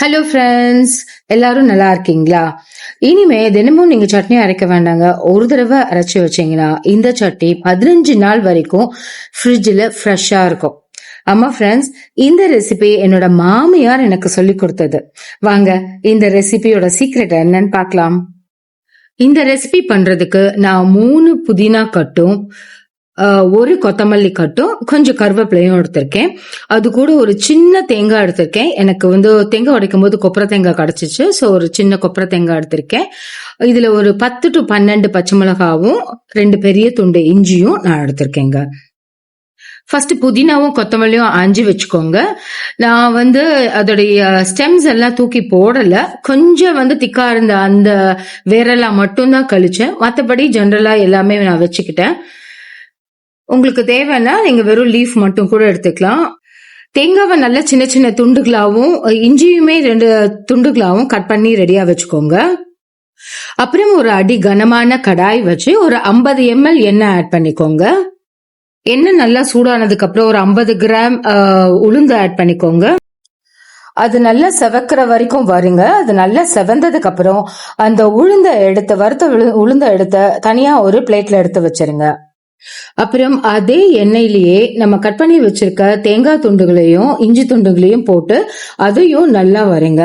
Hello friends, எல்லாரும் நல்லா இருக்கீங்களா? இனிமே தினமும் நீங்க சட்னி அரைக்க வேண்டாங்க. ஒரு தடவை அரைச்சி வச்சீங்கன்னா இந்த சட்னி 15 நாள் வரைக்கும் ஃப்ரிட்ஜில் ஃப்ரெஷ்ஷா இருக்கும். ஆமா ஃப்ரெண்ட்ஸ், இந்த ரெசிபி என்னோட மாமியார் எனக்கு சொல்லி கொடுத்தது. வாங்க இந்த ரெசிபியோட சீக்ரெட் என்னன்னு பார்க்கலாம். இந்த ரெசிபி பண்றதுக்கு நான் 3 புதினா கட்டும், ஒரு கொத்தமல்லி கட்டும், கொஞ்சம் கருவேப்பிலையும் எடுத்திருக்கேன். அது கூட ஒரு சின்ன தேங்காய் எடுத்திருக்கேன். எனக்கு தேங்காய் உடைக்கும் போது கொப்பரை தேங்காய் கிடைச்சிச்சு. ஸோ ஒரு சின்ன கொப்பரை தேங்காய் எடுத்திருக்கேன். இதுல ஒரு 10 to 12 பச்சை மிளகாவும் 2 பெரிய துண்டு இஞ்சியும் நான் எடுத்திருக்கேங்க. ஃபர்ஸ்ட் புதினாவும் கொத்தமல்லியும் ஆஞ்சி வச்சுக்கோங்க. நான் அதோடைய ஸ்டெம்ஸ் எல்லாம் தூக்கி போடல. கொஞ்சம் திக்கா இருந்த அந்த வேரெல்லாம் மட்டும்தான் கழிச்சேன். மற்றபடி ஜென்ரலா எல்லாமே நான் வச்சுக்கிட்டேன். உங்களுக்கு தேவைன்னா நீங்க வெறும் லீஃப் மட்டும் கூட எடுத்துக்கலாம். தேங்காவை நல்ல சின்ன சின்ன துண்டுகளாவும் இஞ்சியுமே 2 துண்டுகளாவும் கட் பண்ணி ரெடியா வச்சுக்கோங்க. அப்புறம் ஒரு அடி கனமான கடாய் வச்சு ஒரு 50 ml எண்ணெய் ஆட் பண்ணிக்கோங்க. எண்ணெய் நல்லா சூடானதுக்கு அப்புறம் ஒரு 50 கிராம் உளுந்து ஆட் பண்ணிக்கோங்க. அது நல்லா செவக்கிற வரைக்கும் வருங்க. அது நல்லா செவந்ததுக்கு அப்புறம் அந்த வறுத்த உளுந்த எடுத்து தனியா ஒரு பிளேட்ல எடுத்து வச்சிருங்க. அப்புறம் அதே எண்ணெயிலேயே நம்ம கட் பண்ணி வச்சிருக்க தேங்காய் துண்டுகளையும் இஞ்சி துண்டுகளையும் போட்டு அதையும் நல்லா வறுங்க.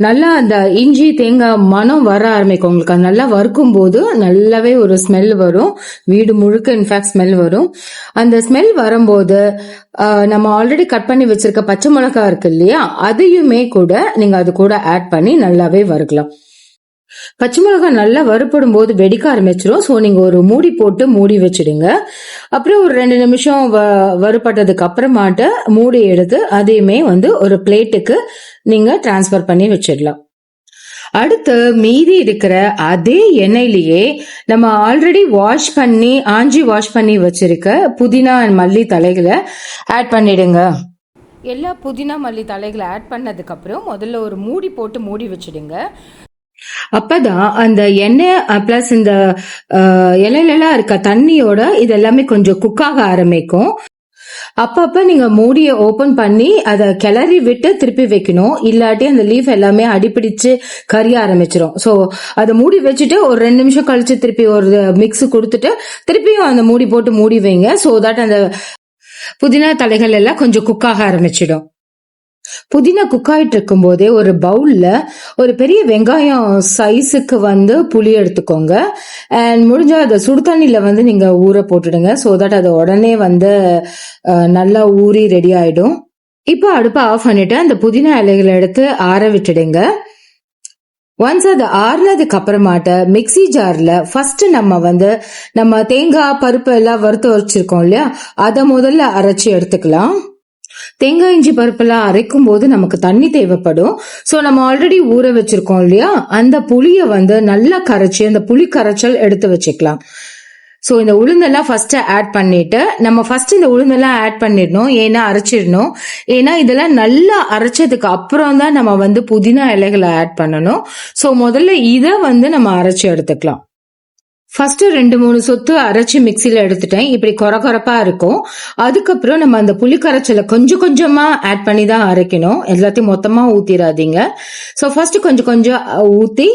நல்லா அந்த இஞ்சி தேங்காய் மனம் வர ஆரம்பிக்கும். உங்களுக்கு அது நல்லா வறுக்கும் போது நல்லாவே ஒரு ஸ்மெல் வரும். வீடு முழுக்க இன்ஃபேக்ட் ஸ்மெல் வரும். அந்த ஸ்மெல் வரும்போது நம்ம ஆல்ரெடி கட் பண்ணி வச்சிருக்க பச்சை மிளகாய் இருக்கு இல்லையா, அதையுமே கூட நீங்க அது கூட ஆட் பண்ணி நல்லாவே வறுக்கலாம். பச்சை மிளகாய் நல்லா வறுப்படும் போது வெடிக்க ஆரம்பிச்சிடும். ஸோ நீங்க ஒரு மூடி போட்டு மூடி வச்சிடுங்க. அப்புறம் ஒரு 2 நிமிஷம் வறுப்பட்டதுக்கு அப்புறமாட்டு மூடி எடுத்து அதையுமே ஒரு பிளேட்டுக்கு நீங்க டிரான்ஸ்பர் பண்ணி வச்சிடலாம். அடுத்து மீதி இருக்கிற அதே எண்ணெயிலேயே நம்ம ஆல்ரெடி ஆஞ்சி வாஷ் பண்ணி வச்சிருக்க புதினா அண்ட் மல்லி தலைகளை ஆட் பண்ணிடுங்க. எல்லா புதினா மல்லி தலைகளை ஆட் பண்ணதுக்கு அப்புறம் முதல்ல ஒரு மூடி போட்டு மூடி வச்சிடுங்க. அப்பதான் அந்த எண்ணெய் பிளஸ் இந்த இலையிலாம் இருக்க தண்ணியோட இது எல்லாமே கொஞ்சம் குக்காக ஆரம்பிக்கும். அப்பப்ப நீங்க மூடியை ஓபன் பண்ணி அதை கிளறி விட்டு திருப்பி வைக்கணும். இல்லாட்டி அந்த லீஃப் எல்லாமே அடிப்பிடிச்சு கறிய ஆரம்பிச்சிடும். ஸோ அதை மூடி வச்சுட்டு ஒரு 2 நிமிஷம் கழிச்சு திருப்பி ஒரு மிக்ஸ் கொடுத்துட்டு திருப்பியும் அந்த மூடி போட்டு மூடி வைங்க. ஸோ தட் அந்த புதினா தலைகள் எல்லாம் கொஞ்சம் குக்காக ஆரம்பிச்சிடும். புதினா குக் ஆயிட்டு இருக்கும் போதே ஒரு பவுல்ல ஒரு பெரிய வெங்காயம் சைஸுக்கு புளி எடுத்துக்கோங்க. அண்ட் முடிஞ்ச அதை சுடு தண்ணியில நீங்க ஊற போட்டுடுங்க. ஸோ தட் அது உடனே நல்லா ஊறி ரெடி ஆயிடும். இப்போ அடுப்பை ஆஃப் பண்ணிட்டு அந்த புதினா இலைகளை எடுத்து ஆற விட்டுடுங்க. ஒன்ஸ் அது ஆறுனதுக்கு அப்புறமாட்ட மிக்சி ஜார்ல ஃபர்ஸ்ட் நம்ம தேங்காய் பருப்பு எல்லாம் வறுத்து வச்சிருக்கோம் இல்லையா, அதை முதல்ல அரைச்சி எடுத்துக்கலாம். தேங்காய் இஞ்சி பருப்பெல்லாம் அரைக்கும் போது நமக்கு தண்ணி தேவைப்படும். ஸோ நம்ம ஆல்ரெடி ஊற வச்சிருக்கோம் இல்லையா, அந்த புளிய நல்லா கரைச்சி அந்த புளி கரைச்சல் எடுத்து வச்சுக்கலாம். ஸோ இந்த உளுந்தெல்லாம் ஃபர்ஸ்ட் ஆட் பண்ணிட்டு நம்ம ஃபர்ஸ்ட் இந்த உளுந்தெல்லாம் ஆட் பண்ணிடணும். ஏன்னா அரைச்சிடணும். ஏன்னா இதெல்லாம் நல்லா அரைச்சதுக்கு அப்புறம் தான் நம்ம புதினா இலைகளை ஆட் பண்ணணும். ஸோ முதல்ல இதை நம்ம அரைச்சி எடுத்துக்கலாம். ஃபர்ஸ்ட் 2-3 சொத்து அரைச்சி மிக்சில எடுத்துட்டேன். இப்படி கொரகொரப்பா இருக்கும். அதுக்கப்புறம் நம்ம அந்த புளி கரைச்சலை கொஞ்சம் கொஞ்சமா ஆட் பண்ணி தான் அரைக்கணும். எல்லாத்தையும் மொத்தமா ஊத்திடாதீங்க. ஸோ ஃபர்ஸ்ட் கொஞ்சம் கொஞ்சம் ஊத்தி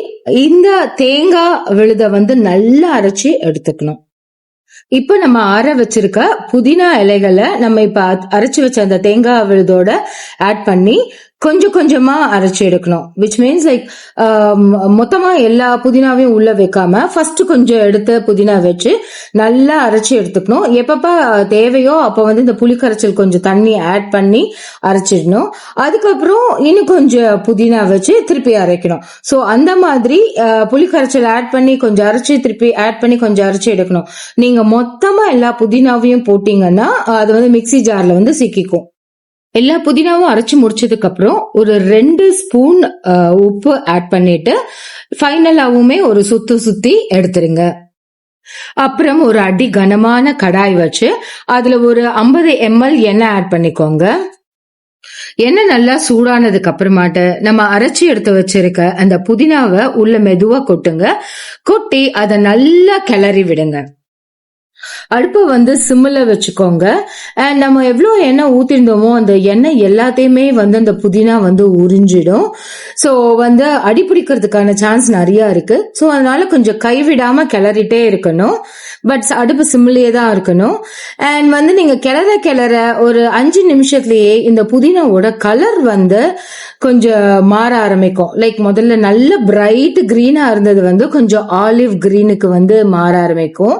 இந்த தேங்காய் விழுத நல்லா அரைச்சி எடுத்துக்கணும். இப்ப நம்ம ஆற வச்சிருக்க புதினா இலைகளை நம்ம இப்ப அரைச்சு வச்ச அந்த தேங்காய் விழுதோட ஆட் பண்ணி கொஞ்சம் கொஞ்சமா அரைச்சி எடுக்கணும். விச் மீன்ஸ் லைக் மொத்தமா எல்லா புதினாவையும் உள்ள வைக்காம ஃபர்ஸ்ட் கொஞ்சம் எடுத்து புதினா வச்சு நல்லா அரைச்சி எடுத்துக்கணும். எப்பப்ப தேவையோ அப்ப இந்த புளி கரைச்சல் கொஞ்சம் தண்ணி ஆட் பண்ணி அரைச்சிடணும். அதுக்கப்புறம் இன்னும் கொஞ்சம் புதினா வச்சு திருப்பி அரைக்கணும். ஸோ அந்த மாதிரி புளி கரைச்சல் ஆட் பண்ணி கொஞ்சம் அரைச்சி திருப்பி ஆட் பண்ணி கொஞ்சம் அரைச்சி எடுக்கணும். நீங்க மொத்தமா எல்லா புதினாவையும் போட்டீங்கன்னா அது மிக்சி ஜார்ல சிக்கிக்கும். எல்லா புதினாவும் அரைச்சு முடிச்சதுக்கு அப்புறம் ஒரு 2 ஸ்பூன் உப்பு ஆட் பண்ணிட்டு ஃபைனலாவுமே ஒரு சுத்தி எடுத்துருங்க. அப்புறம் ஒரு அடி கனமான கடாய் வச்சு அதுல ஒரு 50 ml எண்ணெய் ஆட் பண்ணிக்கோங்க. எண்ணெய் நல்லா சூடானதுக்கு அப்புறமாட்டு நம்ம அரைச்சி எடுத்து வச்சிருக்க அந்த புதினாவை உள்ள மெதுவா கொட்டுங்க. கொட்டி அதை நல்லா கிளறி விடுங்க. அடுப்பை வந்து சிம்மில் வச்சுக்கோங்க. அண்ட் நம்ம எவ்வளோ எண்ணெய் ஊற்றிருந்தோமோ அந்த எண்ணெய் எல்லாத்தையுமே வந்து அந்த புதினா வந்து உறிஞ்சிடும். ஸோ வந்து அடிப்பிடிக்கிறதுக்கான சான்ஸ் நிறையா இருக்கு. ஸோ அதனால கொஞ்சம் கைவிடாம கிளறிட்டே இருக்கணும். பட் அடுப்பு சிம்மிலேயே தான் இருக்கணும். அண்ட் வந்து நீங்க கிளற ஒரு 5 நிமிஷத்துலயே இந்த புதினாவோட கலர் வந்து கொஞ்சம் மாற ஆரம்பிக்கும். லைக் முதல்ல நல்ல பிரைட் கிரீனா இருந்தது வந்து கொஞ்சம் ஆலிவ் கிரீனுக்கு வந்து மாற ஆரம்பிக்கும்.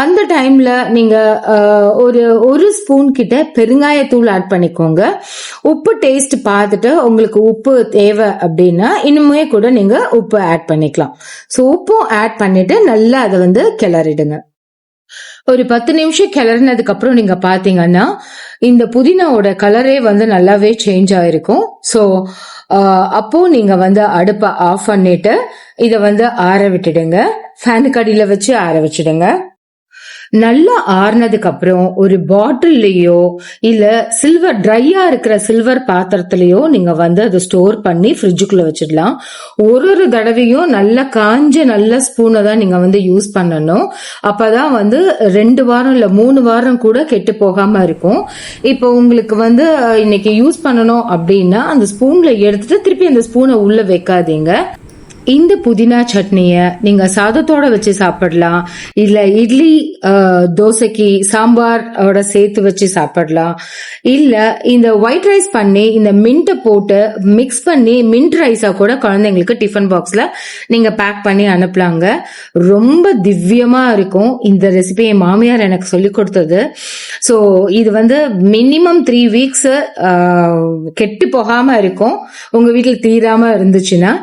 அந்த டைம்ல நீங்க ஒரு ஸ்பூன் கிட்ட பெருங்காயத்தூள் ஆட் பண்ணிக்கோங்க. உப்பு டேஸ்ட் பார்த்துட்டு உங்களுக்கு உப்பு தேவை அப்படின்னா இன்னுமே கூட நீங்க உப்பு ஆட் பண்ணிக்கலாம். ஸோ உப்பும் ஆட் பண்ணிட்டு நல்லா அதை வந்து கிளறிடுங்க. ஒரு 10 நிமிஷம் கிளறினதுக்கு அப்புறம் நீங்க பாத்தீங்கன்னா இந்த புதினாவோட கலரே வந்து நல்லாவே சேஞ்ச் ஆயிருக்கும். ஸோ அப்போ நீங்க வந்து அடுப்பை ஆஃப் பண்ணிட்டு இதை வந்து ஆற விட்டுடுங்க. ஃபேனுக்கு அடியில வச்சு ஆற வச்சிடுங்க. நல்லா ஆறுனதுக்கு அப்புறம் ஒரு பாட்டில்லையோ இல்ல சில்வர் ட்ரையா இருக்கிற சில்வர் பாத்திரத்திலயோ நீங்க வந்து அதை ஸ்டோர் பண்ணி ஃப்ரிட்ஜுக்குள்ள வச்சிடலாம். ஒரு தடவையும் நல்ல காஞ்ச நல்ல ஸ்பூனை தான் நீங்க வந்து யூஸ் பண்ணணும். அப்பதான் வந்து 2 வாரம் இல்ல 3 வாரம் கூட கெட்டு போகாம இருக்கும். இப்போ உங்களுக்கு வந்து இன்னைக்கு யூஸ் பண்ணணும் அப்படின்னா அந்த ஸ்பூன்ல எடுத்துட்டு திருப்பி அந்த ஸ்பூனை உள்ள வைக்காதீங்க. இந்த புதினா சட்னிய நீங்க சாதத்தோட வச்சு சாப்பிடலாம், இல்ல இட்லி தோசைக்கு சாம்பாரோட சேர்த்து வச்சு சாப்பிடலாம், இல்ல இந்த ஒயிட் ரைஸ் பண்ணி இந்த மின்ட்டை போட்டு மிக்ஸ் பண்ணி மின்ட் ரைஸா கூட குழந்தைங்களுக்கு டிஃபன் பாக்ஸ்ல நீங்க பேக் பண்ணி அனுப்பலாங்க. ரொம்ப திவ்யமா இருக்கும். இந்த ரெசிபி என் மாமியார் எனக்கு சொல்லி கொடுத்தது. ஸோ இது வந்து மினிமம் 3 வீக்ஸ் கெட்டு போகாம இருக்கும். உங்க வீட்டில் தீராம இருந்துச்சுன்னா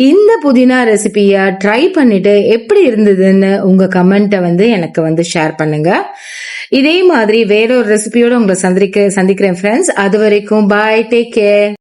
இந்த புதினா ரெசிபியை ட்ரை பண்ணிட்டு எப்படி இருந்ததுன்னு உங்க கமெண்ட்டை வந்து எனக்கு வந்து ஷேர் பண்ணுங்க. இதே மாதிரி வேற ஒரு ரெசிபியோட உங்களை சந்திக்கிறேன் ஃப்ரெண்ட்ஸ். அது வரைக்கும் பாய், டேக் கேர்.